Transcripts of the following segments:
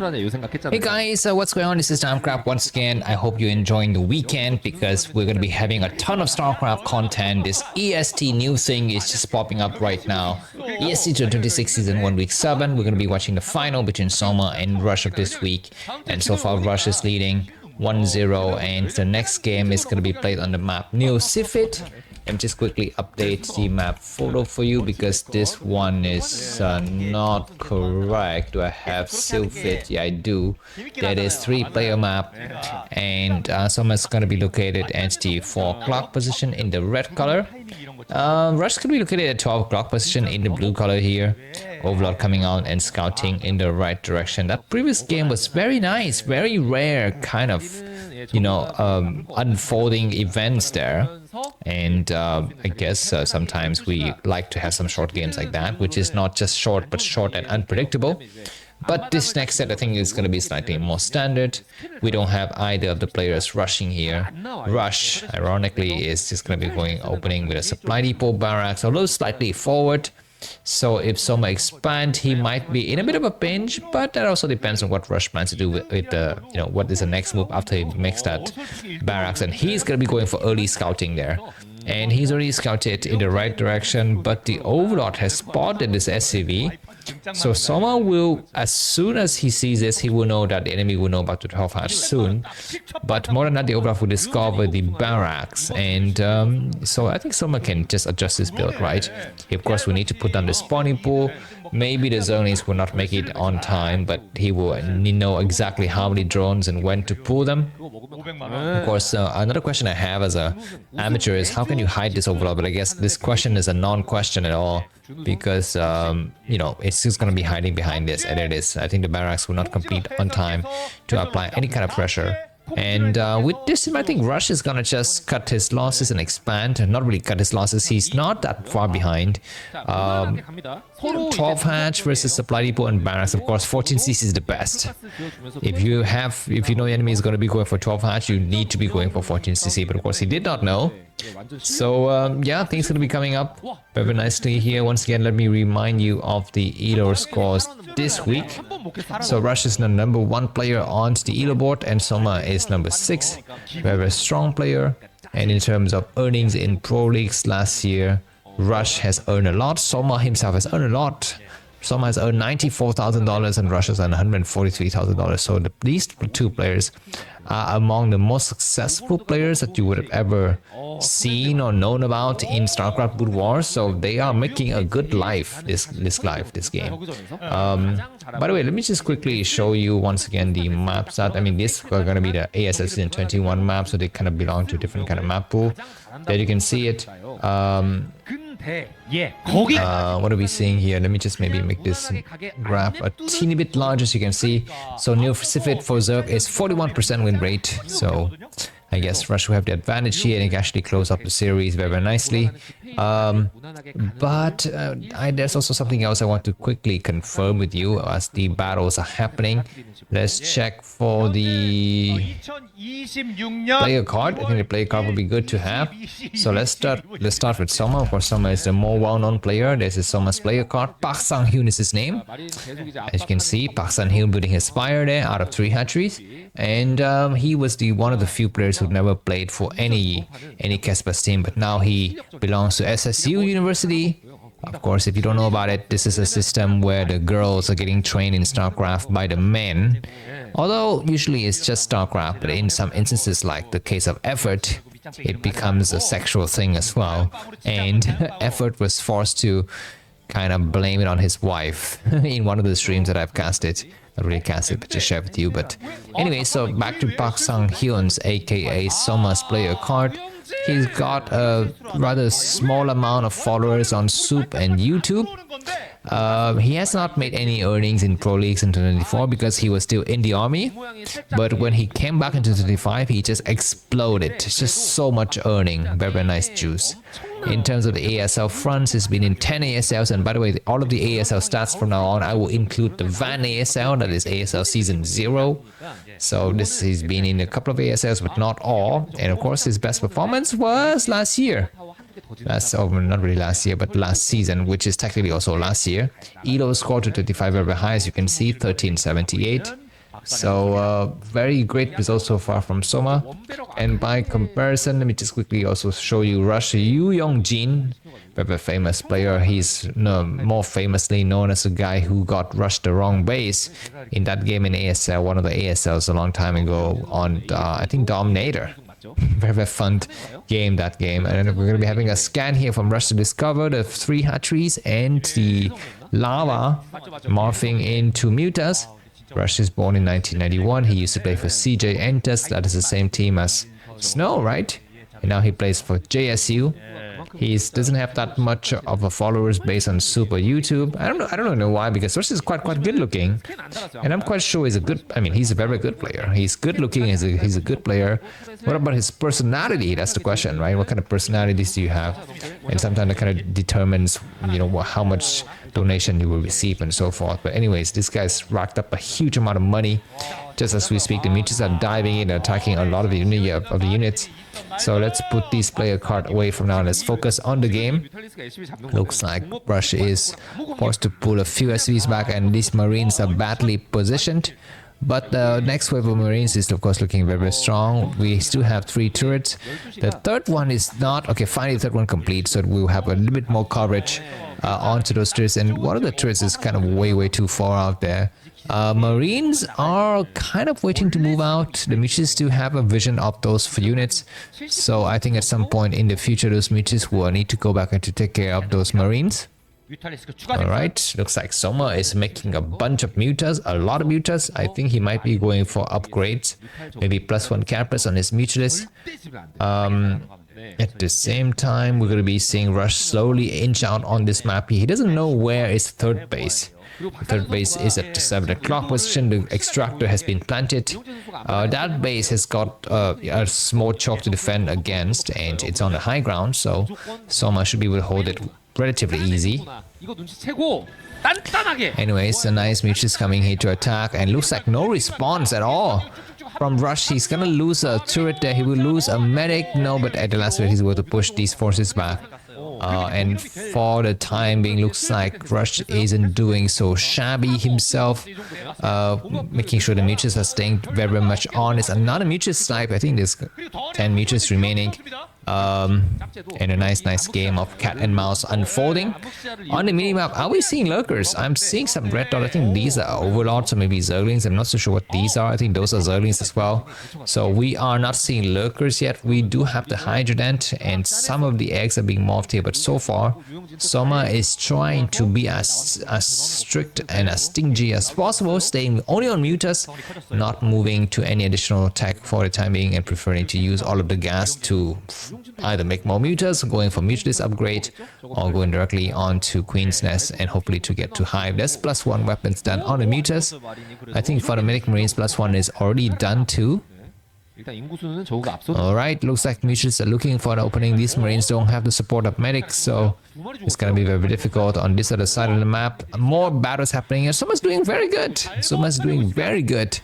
Hey guys, what's going on? This is Namkraft once again. I hope you're enjoying the weekend because we're going to be having a ton of Starcraft content. This EST new thing is just popping up right now. EST 26 Season 1 Week 7. We're going to be watching the final between Soma and Russia this week. And so far Russia is leading 1-0 and the next game is going to be played on the map New Sylphid. Let me just quickly update the map photo for you because this one is not correct. Do I have Sylphid? Yeah, I do. That is 3-player map, and Soma is going to be located at the 4 o'clock position in the red color. Rush is going to be located at 12 o'clock position in the blue color here. Overlord coming out and scouting in the right direction. That previous game was very nice, very rare kind of, unfolding events there. And I guess sometimes we like to have some short games like that, which is not just short, but short and unpredictable. But this next set, I think, is going to be slightly more standard. We don't have either of the players rushing here. Rush, ironically, is just going to be opening with a supply depot barracks, although slightly forward. So if Soma expand, he might be in a bit of a pinch, but that also depends on what Rush plans to do with the, what is the next move after he makes that barracks. And he's going to be going for early scouting there. And he's already scouted in the right direction, but the Overlord has spotted this SCV. So Soma will, as soon as he sees this, he will know that the enemy will know about the 12 hatch soon. But more than that, the Overlord will discover the barracks. And so I think Soma can just adjust his build, right? Of course, we need to put down the spawning pool. Maybe the zonies will not make it on time, but he will know exactly how many drones and when to pull them. Of course, another question I have as an amateur is how can you hide this Overlord? But I guess this question is a non-question at all because, it's just going to be hiding behind this, and it is. I think the barracks will not complete on time to apply any kind of pressure. And with this, I think Rush is gonna just cut his losses and expand, and not really cut his losses. He's not that far behind. 12 hatch versus supply depot and barracks. Of course, 14cc is the best. If you know the enemy is going to be going for 12 hatch, you need to be going for 14cc. But of course, he did not know. So yeah, things are going to be coming up very nicely here. Once again, let me remind you of the Elo scores this week. So Rush is the number 1 player on the Elo board, and Soma is number 6. Very strong player. And in terms of earnings in Pro Leagues last year, Rush has earned a lot. Soma himself has earned a lot. Soma has earned $94,000 and Rush has earned $143,000. So these 2 players are among the most successful players that you would have ever seen or known about in Starcraft Broodwar. So they are making a good life this game. By the way, let me just quickly show you once again the maps that this are going to be the ASL Season 21 map, so they kind of belong to a different kind of map pool. There you can see it. What are we seeing here? Let me just maybe make this graph a teeny bit larger so you can see. So New Sylphid for Zerg is 41% win rate. So I guess Rush will have the advantage here and can actually close up the series very nicely. But there's also something else I want to quickly confirm with you as the battles are happening. Let's check for the player card. I think the player card will be good to have. So let's start with Soma. Of course, Soma is the more well-known player. This is Soma's player card. Park Sang-hyun is his name. As you can see, Park Sang-hyun building his spire there out of 3 hatcheries. And he was one of the few players who never played for any Casper's team, but now he belongs to SSU University. Of course, if you don't know about it, this is a system where the girls are getting trained in Starcraft by the men. Although usually it's just Starcraft, but in some instances, like the case of Effort, it becomes a sexual thing as well. And Effort was forced to kind of blame it on his wife in one of the streams that I've casted. Not really casted, but just share with you. But anyway, so back to Park Sang-hyun's aka Soma's player card. He's got a rather small amount of followers on Soup and YouTube. He has not made any earnings in Pro Leagues in 2024 because he was still in the army. But when he came back in 2025, he just exploded. It's just so much earning. Very nice juice. In terms of the ASL fronts, he's been in 10 ASLs, and by the way, all of the ASL stats from now on, I will include the Van ASL, that is ASL Season 0. So he's been in a couple of ASLs, but not all. And of course, his best performance was last year. Not really last year, but last season, which is technically also last year. Elo scored to 25 very high, as you can see, 1378. So very great results so far from Soma. And by comparison, let me just quickly also show you Rush Yu Yongjin, very famous player. He's more famously known as a guy who got rushed the wrong base in that game in ASL, one of the ASLs a long time ago on I think Dominator. Very fun game, that game. And then we're going to be having a scan here from Rush to discover the 3 hatcheries and the lava morphing into mutas. Rush is born in 1991. He used to play for CJ Entus. That is the same team as Snow, right? And now he plays for JSU. He doesn't have that much of a followers base on Super YouTube. I don't know why, because Rush is quite good looking, and I'm quite sure he's a good. I mean, he's a very good player. He's good looking. He's a good player. What about his personality? That's the question, right? What kind of personalities do you have? And sometimes that kind of determines, you know, how much donation you will receive and so forth. But anyways, this guy's racked up a huge amount of money. Just as we speak, the Mutas are diving in and attacking a lot of the units. So let's put these player card away from now. Let's focus on the game. Looks like Rush is forced to pull a few SVs back, and these Marines are badly positioned. But the next wave of Marines is of course looking very strong. We still have 3 turrets. The third one is not okay. Finally, the third one complete, so we'll have a little bit more coverage onto those turrets. And one of the turrets is kind of way too far out there. Marines are kind of waiting to move out. The Mutas do have a vision of those units, so I think at some point in the future those Mutas will need to go back and to take care of those Marines. Alright, looks like Soma is making a bunch of mutas, a lot of mutas. I think he might be going for upgrades, maybe +1 carapace on his mutalist. At the same time, we're going to be seeing Rush slowly inch out on this map. He doesn't know where is third base. The third base is at the 7 o'clock position. The extractor has been planted. That base has got a small choke to defend against, and it's on the high ground, so Soma should be able to hold it relatively easy. Anyways, a nice Mutas coming here to attack, and looks like no response at all from Rush. He's gonna lose a turret there. He will lose a medic. No, but at the last minute he's able to push these forces back. And for the time being, looks like Rush isn't doing so shabby himself, making sure the Mutas are staying very much on. It's another Mutas snipe. I think there's 10 Mutas remaining. And a nice game of cat and mouse unfolding. On the minimap, are we seeing lurkers? I'm seeing some red dot. I think these are overlords or maybe zerglings. I'm not so sure what these are. I think those are zerglings as well. So we are not seeing lurkers yet. We do have the Hydrodent, and some of the eggs are being morphed here, but so far Soma is trying to be as strict and as stingy as possible, staying only on mutas, not moving to any additional attack for the time being, and preferring to use all of the gas to either make more mutas, going for mutalist upgrade, or going directly onto Queen's Nest and hopefully to get to Hive. There's +1 weapons done on the mutas. I think for the Medic Marines +1 is already done too. Alright, looks like Mutas are looking for an opening. These Marines don't have the support of medics, so it's gonna be very difficult on this other side of the map. More battles happening, and Soma's doing very good. Soma's doing very good.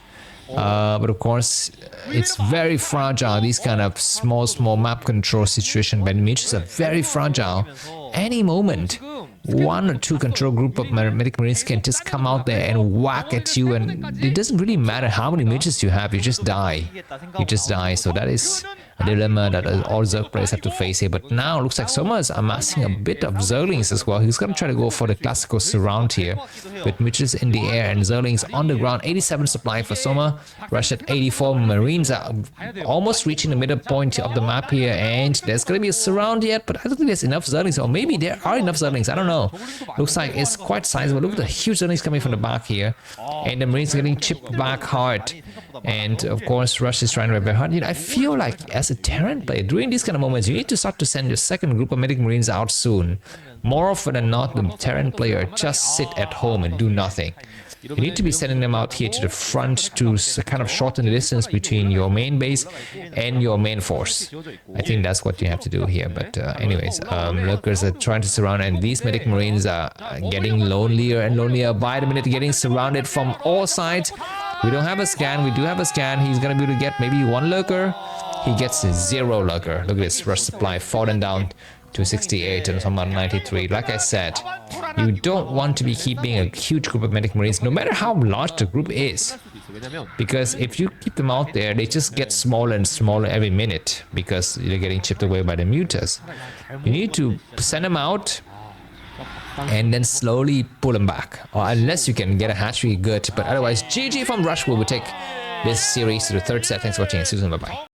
But of course, it's very fragile. These kind of small map control situation by the Mutas are very fragile. Any moment, 1 or 2 control group of medic marines can just come out there and whack at you, and it doesn't really matter how many Mutas you have, you just die. You just die. So that is a dilemma that all Zerg players have to face here. But now it looks like Soma is amassing a bit of Zerglings as well. He's going to try to go for the classical surround here with Mutas in the air and Zerglings on the ground. 87 supply for Soma. Rush at 84. Marines are almost reaching the middle point of the map here, and there's going to be a surround yet, but I don't think there's enough Zerglings, or maybe there are enough Zerglings. I don't know. Looks like it's quite sizable. Look at the huge Zerglings coming from the back here, and the Marines are getting chipped back hard. And of course, Rush is trying to very hard. You know, I feel like as a Terran player, during these kind of moments, you need to start to send your second group of medic marines out soon. More often than not, the Terran player just sit at home and do nothing. You need to be sending them out here to the front to kind of shorten the distance between your main base and your main force. I think that's what you have to do here. But anyways, lurkers are trying to surround, and these medic marines are getting lonelier and lonelier by the minute, getting surrounded from all sides. We don't have a scan. We do have a scan. He's going to be able to get maybe 1 lurker. He gets 0 lurker. Look at this. Rush supply fallen down to 68 and some 93. Like I said, you don't want to be keeping a huge group of medic marines, no matter how large the group is. Because if you keep them out there, they just get smaller and smaller every minute because they're getting chipped away by the mutas. You need to send them out and then slowly pull them back, or unless you can get a hatchery, good. But otherwise, GG from Rush will take this series to the third set. Thanks for watching and see you soon. Bye bye.